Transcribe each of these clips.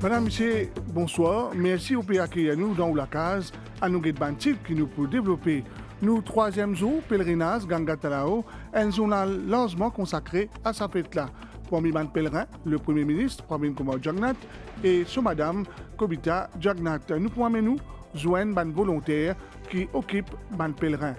Madame, Monsieur, bonsoir. Merci au accueillir nous dans la case à nous bantique qui nous peut développer nous troisième jour pèlerinage Ganga Talao, un journal largement consacré à sa fête-là. Parmi les pèlerins, le Premier ministre, Pravin Kumar Jagnnath, et son madame, Kobita Jagnnath. Nous pouvons nous joindre les volontaires qui occupent les pèlerins.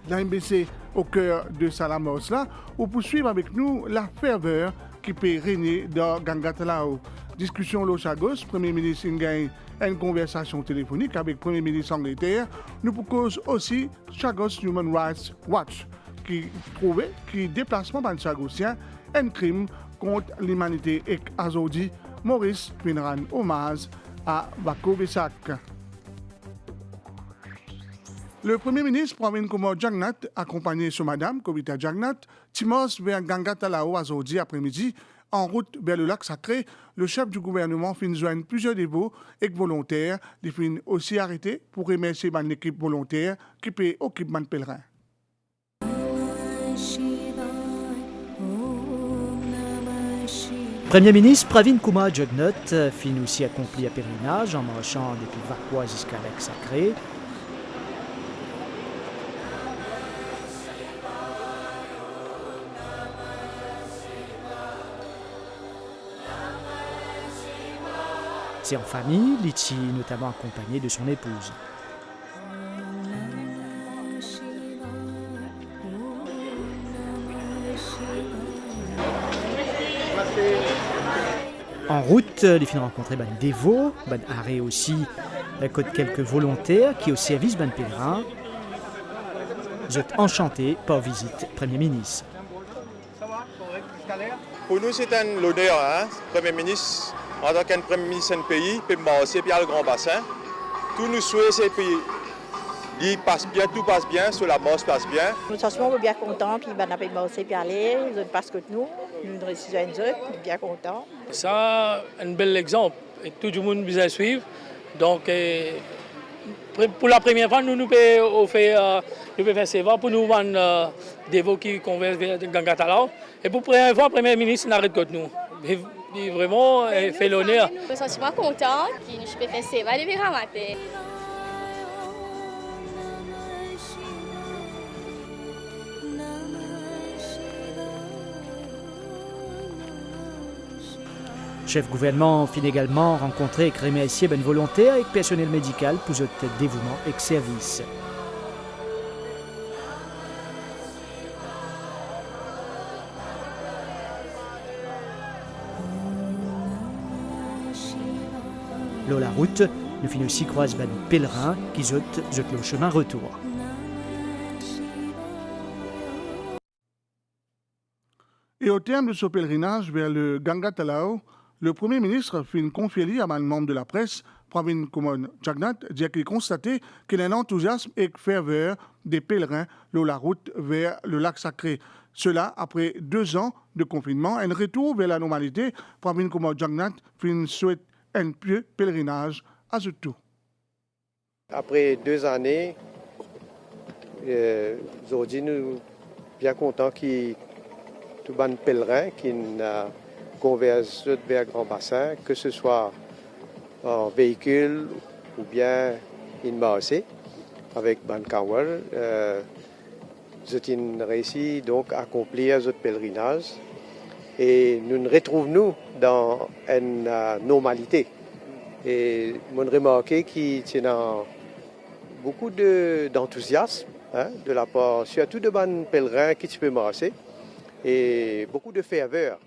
La MBC au cœur de Salamos là, ou poursuivre avec nous la ferveur qui peut régner dans Ganga Talao. Discussion au Chagos, Premier ministre Ngaï, une conversation téléphonique avec Premier ministre Angleterre. Nous proposons aussi Chagos Human Rights Watch, qui trouvait que déplacement dans Chagosien un crime contre l'humanité et aujourd'hui, Maurice Pinran hommage à Bako Besak. Le Premier ministre Pravin Kumar Jagnnath, accompagné de madame Kobita Jagnnath, timos vers Ganga Talao aujourd'hui après-midi, en route vers le lac sacré. Le chef du gouvernement fin joindre plusieurs dévots et volontaires. Il fin aussi arrêté pour remercier l'équipe volontaire qui peut occuper les pèlerins. Premier ministre Pravin Kumar Jagnnath fin aussi accompli un pèlerinage en marchant depuis Vakwa jusqu'à lac sacré. C'est en famille, Litchi notamment accompagné de son épouse. En route, les filles rencontré des dévots, arrêt aussi quelques volontaires qui au service des pèlerins. Vous êtes enchantés par visite Premier ministre. Pour nous, c'est un honneur, Premier ministre. En tant qu'un Premier ministre d'un pays, puis marcher puis le grand bassin, tous nous souhaitons ces pays. Il passe bien, tout passe bien, sur la marche passe bien. Nous sommes bien contents, puis on a pu marcher puis aller, ils passent que nous réussissons bien contents. Ça, un bel exemple, et tout le monde nous suivre. Donc, pour la première fois, nous pouvons faire savoir pour nous vendre des veaux qui conversent vers Ganga Talao. Et pour la première fois, le Premier ministre n'arrête que nous. Il vraiment fait l'honneur. Je suis super contente que nous pouvons faire ça. Allez, verra matin. Chef gouvernement fin également rencontré et remercié ben volontaires et personnel médical pour votre dévouement et service. Là, la route, nous finissons aussi croise ben pèlerins qui zoutent le chemin retour. Et au terme de ce pèlerinage vers le Ganga Talao, le Premier ministre fit une conférence à un membre de la presse, Pravin Kumar Jagnnath, dit qu'il constatait qu'il y a un enthousiasme et ferveur des pèlerins sur la route vers le lac sacré. Cela après 2 ans de confinement, un retour vers la normalité. Pravin Kumar Jagnnath fit souhaite un pieux pèlerinage à ce tout. Après 2 années, aujourd'hui nous sommes bien contents que tous les pèlerins qui convergent vers Grand Bassin, que ce soit en véhicule ou bien en marche avec Ban Kawal, nous avons réussi donc à accomplir notre pèlerinage et nous nous retrouvons dans une normalité. Et j'ai remarqué qu'il y a beaucoup d'enthousiasme de la part surtout de bons pèlerins qui peuvent marcher et beaucoup de ferveur.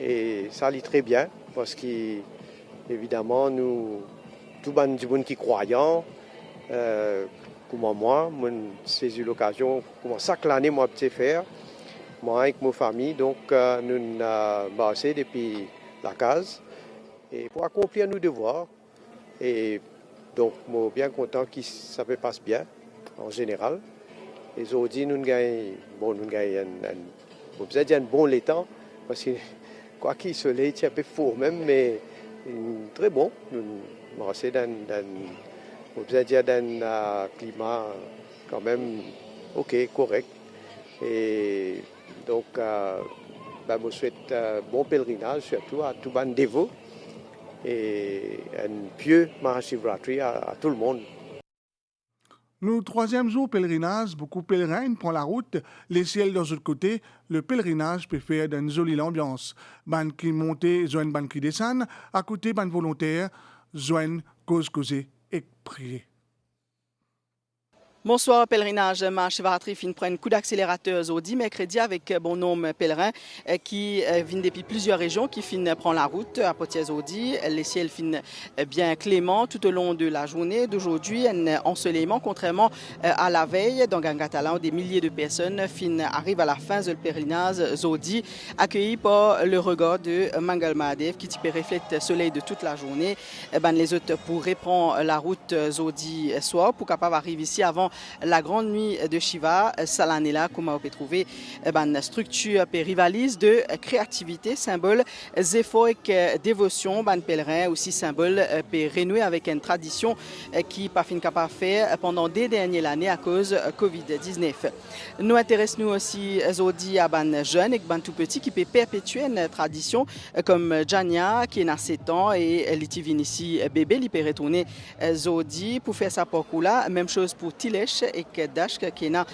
Et ça allait très bien parce qu'évidemment, nous, tous les gens qui croyants, comme moi, j'ai eu l'occasion, comme chaque année, moi, de faire, moi avec ma famille, donc nous avons marché depuis la case et pour accomplir nos devoirs. Et donc, je suis bien content que ça se passe bien en général. Et aujourd'hui, nous avons un bon temps parce que quoi qu'il soit, c'est un peu fort même, mais très bon. Nous marchons dans un climat quand même correct. Et donc, je souhaite un bon pèlerinage, surtout à tous les dévots et un pieux Mahashivratri à tout le monde. Nous, troisième jour pèlerinage, beaucoup de pèlerins prennent la route, les ciels de l'autre côté, le pèlerinage peut faire d'une jolie ambiance. Ban qui monte, joignent ban qui descend, à côté ban volontaire, joignent causer et prier. Bonsoir, pèlerinage Mahashivratri fin prend un coup d'accélérateur aujourd'hui, mercredi, avec bon nombre de pèlerins qui viennent depuis plusieurs régions, qui fin prend la route à Poitiers-Audi. Les ciels fin bien cléments tout au long de la journée d'aujourd'hui, un ensoleillement, contrairement à la veille, dans Gangatala, des milliers de personnes fin arrivent à la fin de le pèlerinage aujourd'hui, accueillis par le regard de Mangal Mahadev qui reflète le soleil de toute la journée. Les autres pourraient prendre la route aujourd'hui soir pour capable arriver ici avant la grande nuit de Shiva. Salanela, comme on peut trouver, une structure rivalise de créativité, symbole d'effort et dévotion, pèlerin aussi symbole peut renouer avec une tradition qui pas fin capable faire pendant des dernières années à cause Covid-19. Nous intéressons aussi aujourd'hui à jeunes et tout petits qui peut perpétuer une tradition comme Jania qui est à 7 ans et Litivin ici bébé, il peut retourner aujourd'hui pour faire sa parcours là. Même chose pour Tilesh et Dash qui a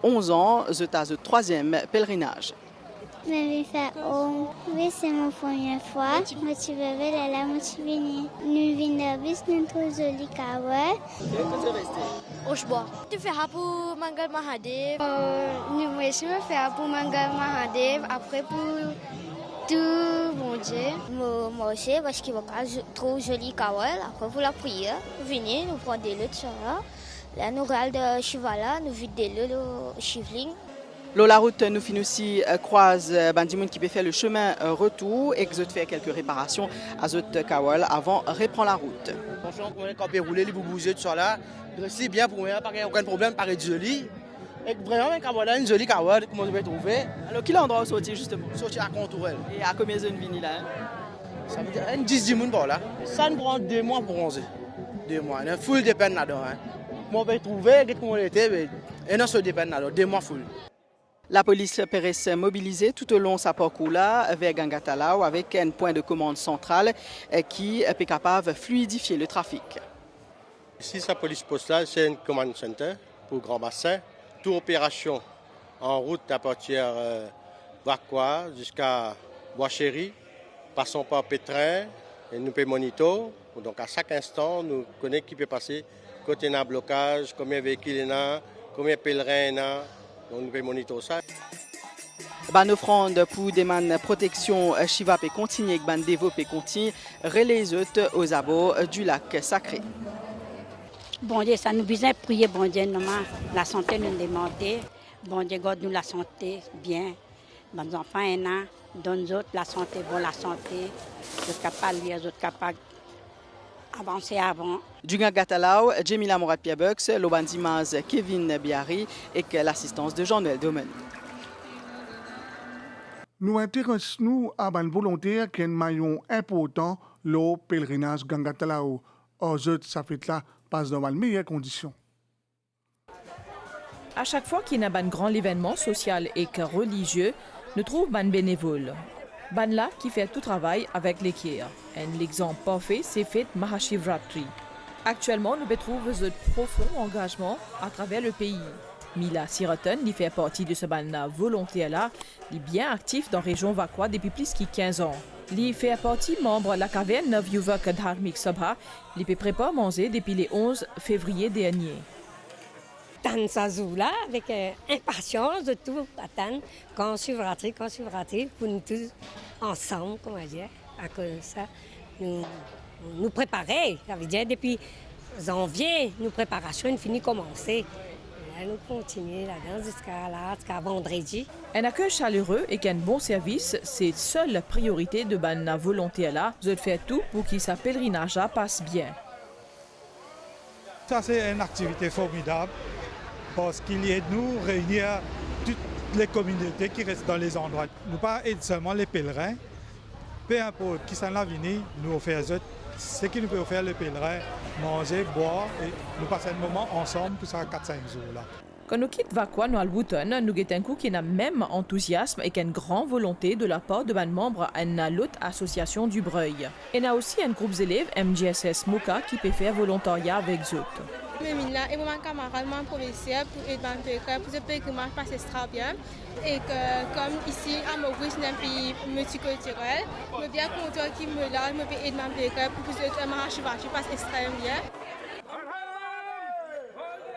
11 ans, c'est le troisième pèlerinage. Oui, c'est ma première fois. Je suis venue là, je suis venue. Nous venons de bus, nous sommes jolis Kawal. Oshbois. Tu fais pour Mangal Mahadev. Nous aussi faire pour Mangal Mahadev, après pour tout bon Dieu. Moi aussi, parce qu'il va trop joli Kawal. Après pour la prière, venez, nous prenons des luttes. Là, nous regardons Shivala, nous vidons le Shivling. La route nous finit aussi croise Bandimoun qui peut faire le chemin retour et que faire quelques réparations à Zot Kawal avant de reprendre la route. Franchement, quand on peut rouler, vous bougez tout ça là, c'est bien pour moi, pas aucun problème, paraît joli. Et vraiment, Kawal, une jolie Kawal, comment on peut trouver. Alors, quel endroit sortir justement? Sortir à Contourelle. Et à combien de zones vini là? Ça veut dire 10 000 par là. Ça nous prend 2 mois pour bronzer. 2 mois, il y a full de peine là-dedans. Comment on peut trouver, comment on était, et non, ça dépend là-dedans, 2 mois full. La police peut rester mobilisée tout au long de sa parcours là vers Gangatala avec un point de commande central qui est capable de fluidifier le trafic. Ici, sa police poste là, c'est un command center pour Grand Bassin. Toute opération en route à partir de Vakwa jusqu'à Bois-Chéry, passons par Pétrin et nous pouvons monitorer. Donc à chaque instant, nous connaissons qui peut passer, côté d'un blocage, combien de véhicules il y a, combien de pèlerins il y a. Donc nous pouvons monitorer ça. Ban offrande pour des protection Shiva peut continuer, ban développer continue, relais aux abords du lac sacré. Bon Dieu, ça nous besoin de prier, bon Dieu, la santé nous demande. Bon Dieu, garde nous la santé bien. Nos enfants, donne-nous la santé, bon la santé. Nous sommes capables de lire, nous sommes capables avancer avant. Du Gangatalao, Jemila Morat-Piabux, l'Obandimaz Kevin Biari et l'assistance de Jean-Noël Domen. Nous intéressons à un volontaire qui est un maillon important, le pèlerinage Gangatalao. Or, ça fait là, passe dans les meilleures conditions. À chaque fois qu'il y a un grand événement social et religieux, nous trouvons un bénévole. Ban là qui fait tout travail avec l'équipe. Un exemple parfait, c'est fait Mahashivratri. Actuellement, nous retrouvons un profond engagement à travers le pays. Mila Siraton, qui fait partie de ce ban volontaire là, il est bien actif dans la région Vakwa depuis plus de 15 ans. Il fait partie membre de la caverne Navyuvak Dharmik Sabha, il peut préparer manger depuis le 11 février dernier. Tan Sazoula avec impatience de tout attendre quand Shivratri pour nous tous ensemble, comment dire, à cause de ça, nous préparer. Ça veut dire depuis janvier, nos préparations finissent commencer. Nous continuons là-dedans jusqu'à vendredi. Un accueil chaleureux et un bon service, c'est la seule priorité de Banna volontaire là. Je fais tout pour que sa pèlerinage passe bien. Ça, c'est une activité formidable parce qu'il y a nous réunir toutes les communautés qui restent dans les endroits. Nous pas aider seulement les pèlerins, peu importe qui s'en a venu, nous offrir ce qui nous peut faire les pèlerins, manger, boire et nous passer un moment ensemble pour ça 4-5 jours là. Quand nous quittons Vakwa, nous allons nous avons un coup qui a même enthousiasme et une grande volonté de la part de ban membres à l'autre association du Breuil. Et il y a aussi un groupe d'élèves MGSS Moka qui peut faire volontariat avec eux. Je suis là et mon camarade, mon professeur, pour aider pour ce pays qui marche pas très bien. Et que, comme ici, à Maurice, c'est un pays multiculturel, je suis bien content qu'il me l'a, je peux aider mon pays pour que ce marche passe extrêmement bien.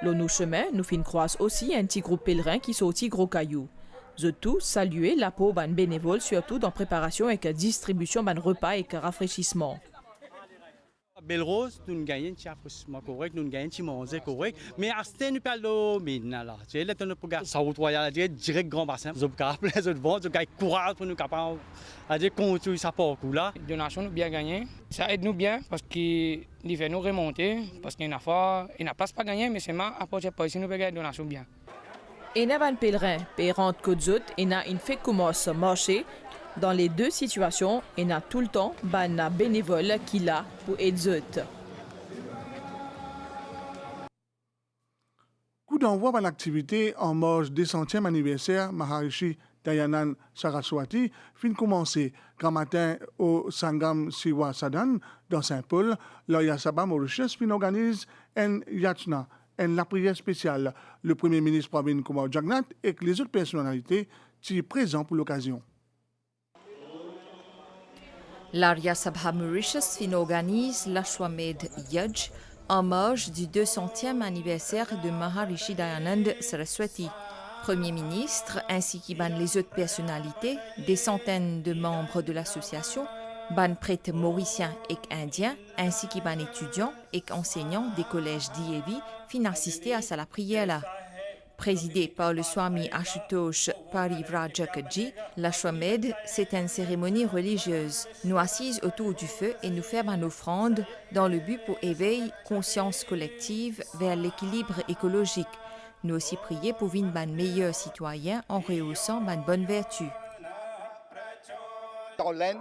L'ONU chemin, nous fin croise aussi un petit groupe pèlerin qui sortit Gros Caillou. Je tous saluer la peau ban bénévole, surtout dans préparation et distribution ban repas et rafraîchissement. Belle Rose, nous gagnons un rafraîchissement correct, nous gagnons un manger correct, mais à ce temps nous parlons de mine là. C'est là que nous pouvons ça royal direct grand bassin. Nous pouvons appeler les autres vents, nous gagnons courage pour nous capables de construire ça parcours là. Les donations nous bien gagnées, ça aide nous bien parce qu'il fait nous remonter, parce qu'il y a une fois, il n'a pas pas gagné, mais c'est mal apporter pas ici nous pouvons gagner des donations bien. Et n'a pas pèlerin, pérant Côte-Zut, et n'a une fait commence marcher. Dans les deux situations, il y a tout le temps un bénévole qui l'a pour aider. Coup d'envoi à l'activité en marge des 100e anniversaire Maharishi Dayanand Saraswati fin commencer grand matin au Sangam Siwa Sadan dans Saint-Paul. L'Oya Sabha Mauritius fin organise un yachna, la prière spéciale. Le Premier ministre Pravin Kumar Jagnat et les autres personnalités qui sont présents pour l'occasion. L'Arya Sabha Mauritius organise l'Ashwamed Yaj en marge du 200e anniversaire de Maharishi Dayanand Saraswati. Premier ministre ainsi que les autres personnalités, des centaines de membres de l'association, ban prêtres mauriciens et indiens, ainsi que ban étudiants et enseignants des collèges d'Ievi, fin assister à la prière là. Présidé par le Swami Ashutosh Parivrajakaji, l'Ashwamed, c'est une cérémonie religieuse. Nous assises autour du feu et nous faisons une offrande dans le but pour éveiller conscience collective vers l'équilibre écologique. Nous aussi prier pour vivre un meilleur citoyen en rehaussant une bonne vertu. Dans l'Inde,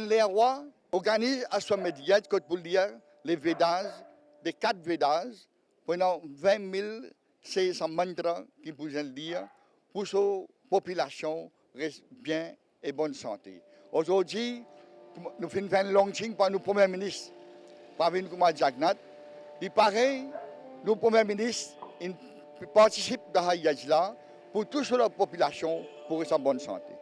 les rois organisent Ashwamed Yaj pour lire les Védas, les 4 Védas, pendant 20 000. C'est un mantra qui vous lire pour que la population reste bien et bonne santé. Aujourd'hui, nous faisons un launching par nos premiers ministres, Pravin Kumar Jagnat. Il paraît, nos premiers ministres participent dans la Yajla pour toute la population pour rester en bonne santé.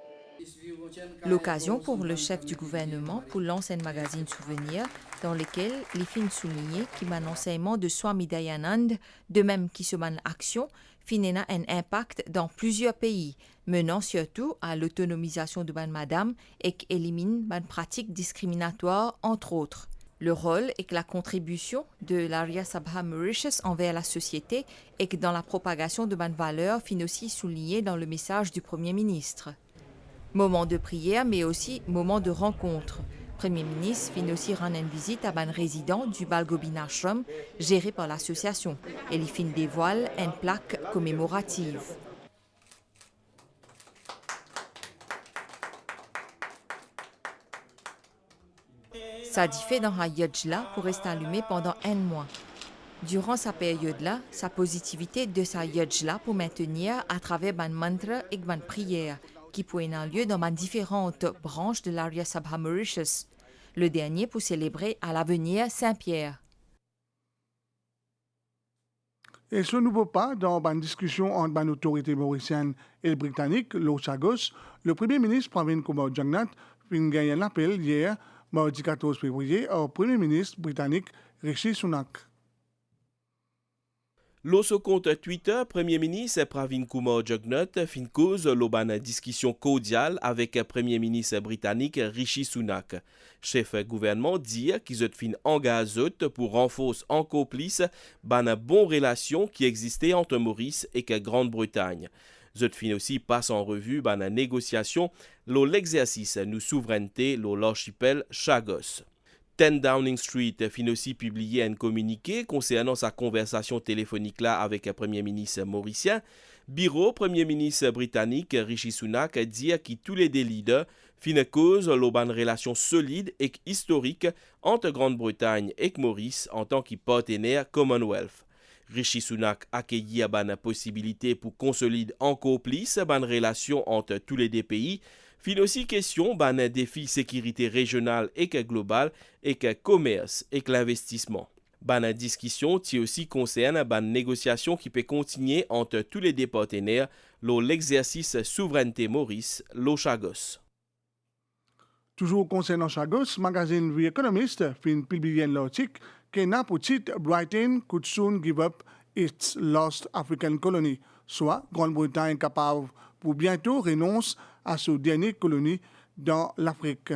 L'occasion pour le chef du gouvernement pour lancer un magazine souvenir dans lequel les films soulignés qui mènent enseignement de Swami Dayanand, de même qui se mènent action, finena un impact dans plusieurs pays, menant surtout à l'autonomisation de ban madame et qui élimine ban pratiques discriminatoires entre autres. Le rôle et la contribution de l'Arya Sabha Mauritius envers la société et que dans la propagation de ban valeurs fin aussi souligné dans le message du Premier ministre. Moment de prière, mais aussi moment de rencontre. Premier ministre fit aussi rendre une visite à un résident du Balgobin Ashram, géré par l'association. Et il fin dévoile une plaque commémorative. Ça dit fait dans la yajla pour rester allumé pendant 1 mois. Durant sa période-là, sa positivité de sa yajla pour maintenir à travers un mantra et une prière, qui peut avoir lieu dans différentes branches de l'Arya Sabha Mauritius. Le dernier pour célébrer à l'avenir Saint-Pierre. Et ce nouveau pas dans une discussion entre l'autorité mauricienne et le britannique, l'Ochagos, le Premier ministre Pravin Kumar Jagnat a gagné un appel hier, mardi 14 février, au Premier ministre britannique Rishi Sunak. Lorsque compte Twitter, Premier ministre Pravin Kumar Jagnat fin cause l'obana discussion cordiale avec Premier ministre britannique Rishi Sunak. Chef gouvernement dit qu'ils ont fin engagé pour renforcer encore plus une bonne relation qui existait entre Maurice et la Grande-Bretagne. Zot fin aussi passe en revue une négociation l'exercice de souveraineté l'archipel Chagos. 10 Downing Street fin aussi publié un communiqué concernant sa conversation téléphonique là avec le Premier ministre mauricien. Bureau Premier ministre britannique Rishi Sunak dit que tous les deux leaders fin cause l'auban relation solide et historique entre Grande-Bretagne et Maurice en tant que partenaire Commonwealth. Rishi Sunak accueillit ban possibilité pour consolider encore plus ban relation entre tous les deux pays. Fin aussi question ban défi sécurité régionale et globale et commerce et l'investissement. Ban discussion qui aussi concerne ban négociation qui peut continuer entre tous les deux partenaires lors l'exercice souveraineté Maurice lo Chagos. Toujours concernant Chagos, magazine The Economist fin publié un article que n'a petite Britain could soon give up its lost African colony, soit Grande-Bretagne capable pour bientôt renoncer à sa dernière colonie dans l'Afrique.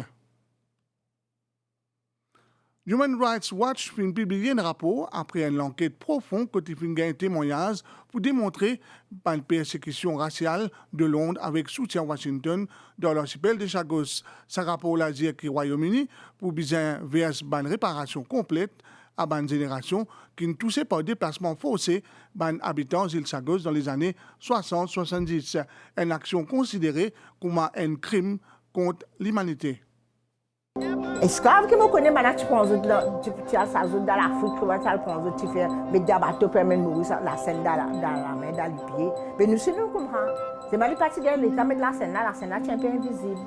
Human Rights Watch fin publié un rapport après une enquête profonde qui fin un témoignage pour démontrer une persécution raciale de Londres avec soutien Washington dans l'archipel de Chagos. Ce rapport l'a dit que le Royaume-Uni pour besoin vers une réparation complète à une génération qui ne touchait pas déplacement forcé des habitants d'île Chagos dans les années 60-70. Une action considérée comme un crime contre l'humanité. Escrave que me connaît maintenant tu prends tu as ça dans l'Afrique comment ça prend tu fais mais des bateaux permet mourir la scène dans la main dans le pied mais nous nous comprend c'est mal parti de l'état mais la scène est un peu invisible.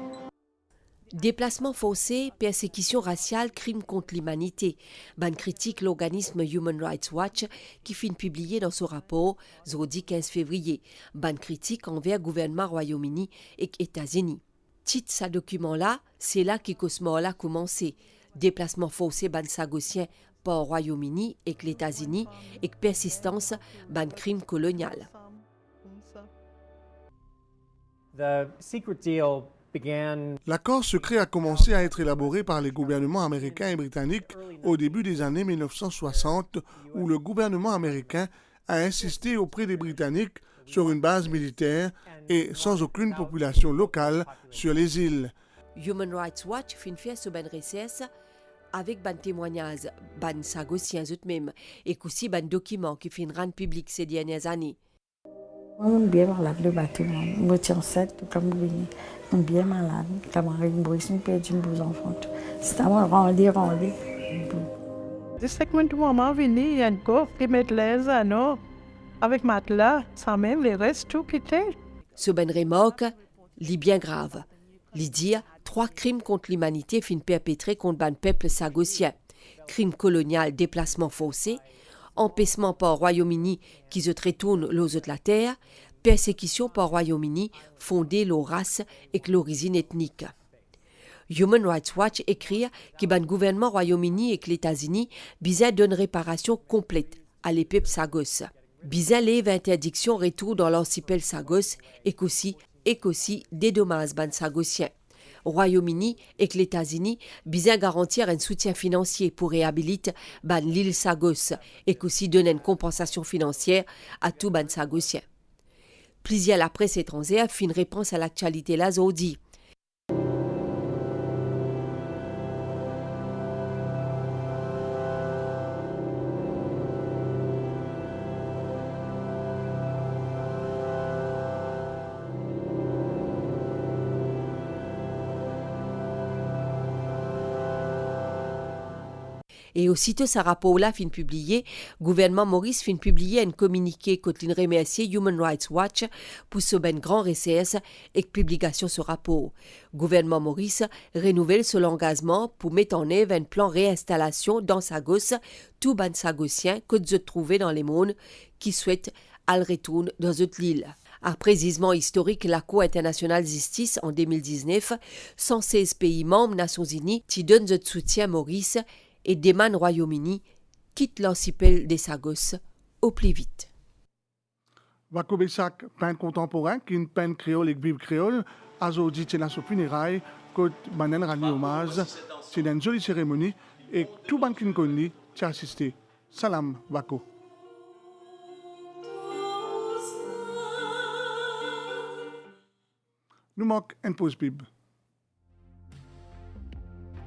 Déplacement forcé, persécution raciale, crime contre l'humanité. Ban critique l'organisme Human Rights Watch qui fin publié dans son rapport jeudi 15 février. Ban critique envers gouvernement Royaume-Uni et États-Unis. Titre ce document-là, c'est là que Cosmore a commencé. Déplacement forcé ban Sagosien par Royaume-Uni et les États-Unis et persistance ban crime colonial. L'accord secret a commencé à être élaboré par les gouvernements américains et britanniques au début des années 1960, où le gouvernement américain a insisté auprès des Britanniques sur une base militaire et sans aucune population locale sur les îles. Human Rights Watch fin fait ce ban recherche avec ban témoignage, ban Sagossiens eux-mêmes et aussi ban documents qui fin rendre public ces dernières années. Je suis bien malade le bâtiment. Je suis enceinte, comme je suis bien malade. Comme je suis perdu mes enfants. C'est à moi de rendre. C'est que maman est venue encore, qui met les anneaux avec matelas, sans même les restes tout quittés. Ce ben remorque, li bien grave. Li dire 3 crimes contre l'humanité fin perpétrés contre ban peuple sagossien. Crime colonial, déplacement forcé, empêchement par Royaume-Uni qui se retourne l'eau de la terre, persécution par Royaume-Uni fondée sur race et l'origine ethnique. Human Rights Watch écrit que ban gouvernement Royaume-Uni et les États-Unis bisaient d'une réparation complète à les peuples sagos. Bisaient lève interdiction retour dans l'archipel sagos et qu'aussi dédommage ban sagossien. Royaume-Uni et les États-Unis bisaient garantir un soutien financier pour réhabiliter ban l'île Sagos et qu'aussi donner une compensation financière à tout ban sagossien. Plusieurs la presse étrangère fit une réponse à l'actualité là aujourd'hui. Et aussitôt ce rapport-là fin publié, gouvernement Maurice fin publié un communiqué contre une remercier Human Rights Watch pour ce ben grand recherche et publication ce rapport. Gouvernement Maurice renouvelle son engagement pour mettre en œuvre un plan réinstallation dans Sagos, tout ban sagossien que se trouver dans les mondes qui souhaitent aller retourner dans cette île. Après gisement historique, la Cour internationale de justice en 2019, 116 pays membres Nations Unies qui donnent de soutien à Maurice et demande Royaume-Uni quitte l'archipel des Sagos au plus vite. Wako Besak, peintre contemporain, qui est une peintre créole et vive créole, a aujourd'hui tenu à son funérailles, côte banen rani hommage, c'est une jolie cérémonie et tout ban qui connaît t'y assisté. Salam, Wako. Nous manque une pause pub.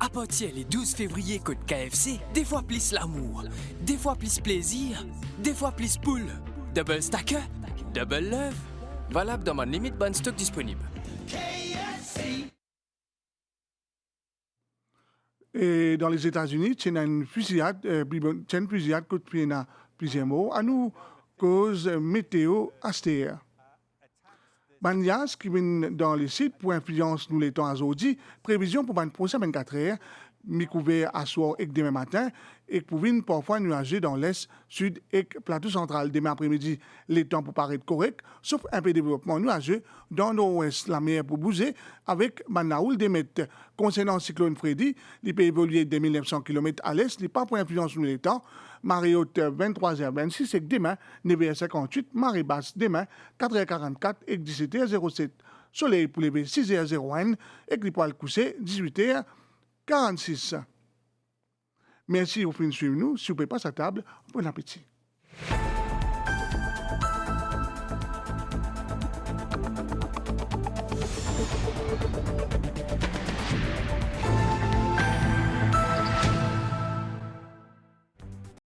À partir le 12 février, code KFC, des fois plus l'amour, des fois plus plaisir, des fois plus poule. Double stacker, double love. Valable dans ma limite bonne stock disponible. Et dans les États-Unis, il y a une fusillade, que Plusieurs mots à nous cause météo astéa. Banyas qui viennent dans les sites pour influence nous les temps à Zodi, prévision pour le prochain 24 heures, mi-couvert à soir et demain matin, et pour venir parfois nuageux dans l'est, sud et plateau central. Demain après-midi, les temps pour paraître corrects, sauf un peu de développement nuageux dans l'ouest, la mer pour bouger, avec Manaoul des mètres. Concernant le cyclone Freddy, il peut évoluer de 1900 km à l'est, il n'est pas pour influence nous les temps. Marée haute 23h26 et demain 9h58, marée basse demain 4h44 et 17h07. Soleil pour lever 6h01 et les poils couchés 18h46. Merci au fin de suivre nous. Si vous ne pouvez pas à table, bon appétit.